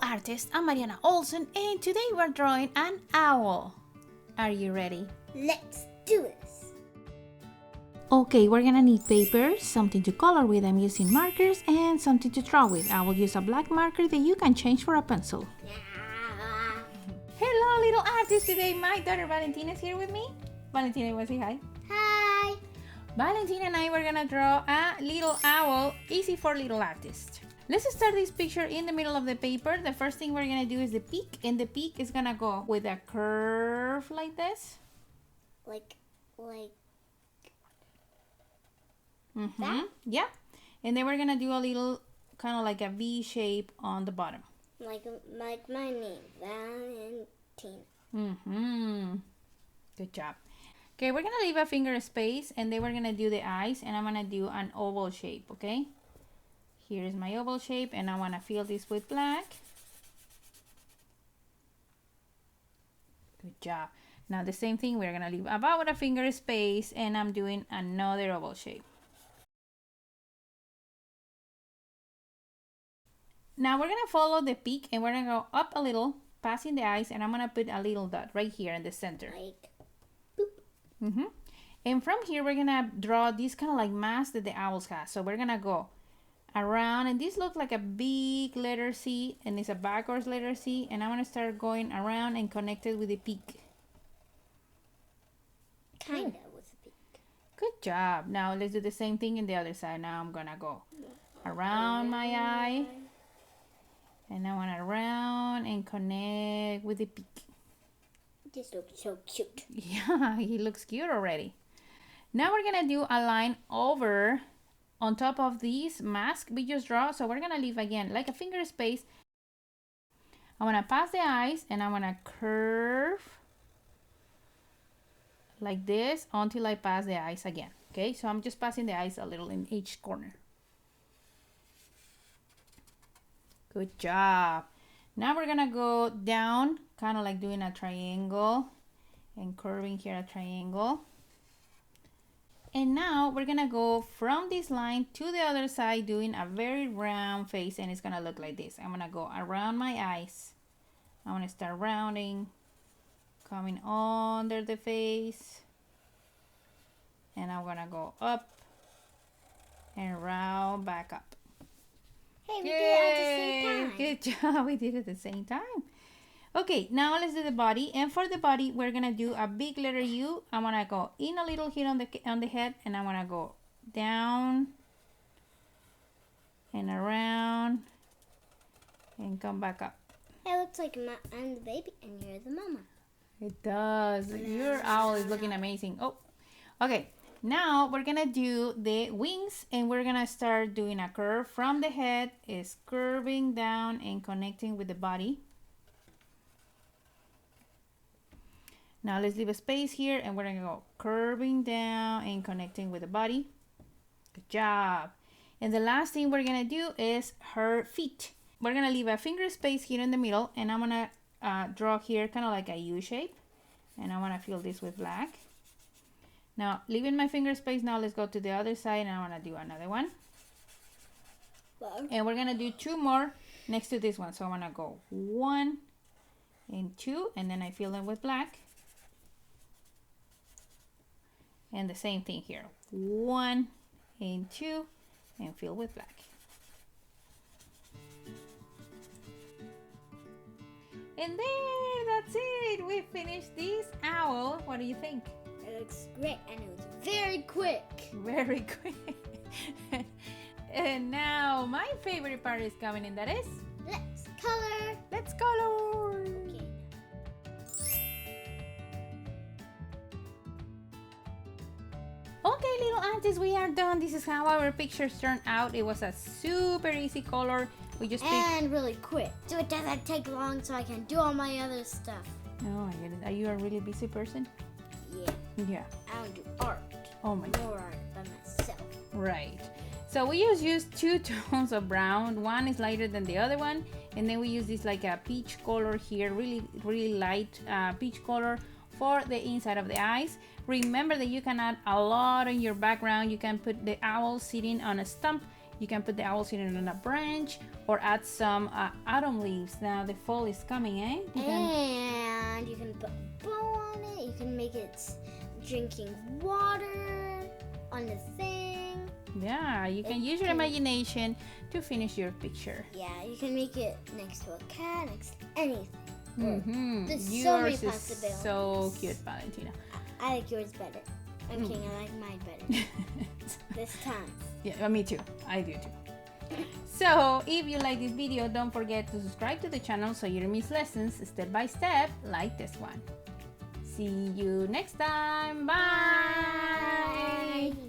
artist. I'm Mariana Olsen, and today we're drawing an owl. Are you ready? Let's do this. Okay, we're gonna need paper, something to color with. I'm using markers, and something to draw with. I will use a black marker that you can change for a pencil. Hello, little artist. Today my daughter Valentina is here with me. Valentina, you wanna say hi? Hi. Valentina and I were gonna draw a little owl, easy for little artists. Let's start this picture in the middle of the paper. The first thing we're gonna do is the peak, and the peak is gonna go with a curve like this. Like That? Yeah. And then we're gonna do a little kind of like a V shape on the bottom. Like my name, Valentina. Good job. Okay, we're gonna leave a finger space, and then we're gonna do the eyes, and I'm gonna do an oval shape, okay? Here is my oval shape, and I wanna fill this with black. Good job. Now the same thing, we're gonna leave about a finger space, and I'm doing another oval shape. Now we're gonna follow the peak, and we're gonna go up a little, passing the eyes, and I'm gonna put a little dot right here in the center. Like boop. And from here, we're gonna draw this kind of like mask that the owls have. So we're gonna go around, and this looks like a big letter C, and it's a backwards letter C, and I'm gonna start going around and connect it with the peak. Kinda with a peak. Good job. Now let's do the same thing in the other side. Now I'm gonna go around my eye, and I want to around and connect with the peak. This looks so cute. Yeah, he looks cute already. Now we're gonna do a line over on top of this mask we just draw. So we're gonna leave again like a finger space. I wanna pass the eyes, and I wanna curve like this until I pass the eyes again. Okay, so I'm just passing the eyes a little in each corner. Good job. Now we're gonna go down, kind of like doing a triangle and curving here a triangle. And now we're gonna go from this line to the other side doing a very round face, and it's gonna look like this. I'm gonna go around my eyes. I wanna start rounding, coming under the face, and I'm gonna go up and round back up. Hey, we did it at the same time. Good job, we did it at the same time. Okay, now let's do the body, and for the body we're gonna do a big letter U. I wanna go in a little here on the head, and I wanna go down and around and come back up. It looks like I'm the baby and you're the mama. It does. Your owl is looking amazing. Oh, okay. Now we're gonna do the wings, and we're gonna start doing a curve from the head. Is curving down and connecting with the body. Now let's leave a space here, and we're gonna go curving down and connecting with the body. Good job. And the last thing we're gonna do is her feet. We're gonna leave a finger space here in the middle, and I'm gonna draw here kind of like a U shape, and I wanna fill this with black. Now leaving my finger space, now let's go to the other side, and I wanna do another one. Wow. And we're gonna do two more next to this one. So I wanna go 1 and 2, and then I fill them with black. And the same thing here, 1 and 2, and fill with black. And there, that's it. We finished this owl. What do you think? It looks great, and it was very quick. Very quick. And now my favorite part is coming, and that is, Let's color. let's color. Okay. Okay, little aunties, we are done. This is how our pictures turned out. It was a super easy color. We just picked. And really quick, so it doesn't take long, so I can do all my other stuff. Oh my goodness, are you a really busy person? Yeah, Yeah. I don't do art. Oh my God. More art by myself. Right. So we just used 2 tones of brown. One is lighter than the other one, and then we use this like a peach color here, really light peach color for the inside of the eyes. Remember that you can add a lot on your background. You can put the owl sitting on a stump. You can put the owl sitting on a branch or add some autumn leaves. Now the fall is coming, eh? And you can put a bow on it. You can make it drinking water on the thing. Yeah, you can use your imagination to finish your picture. Yeah, you can make it next to a cat, next to anything. There's Yours so many is possibilities. so cute, Valentina. I like yours better. I'm kidding, I like mine better. This time. Yeah, me too. I do too. So, if you like this video, don't forget to subscribe to the channel so you don't miss lessons step by step like this one. See you next time. Bye. Bye.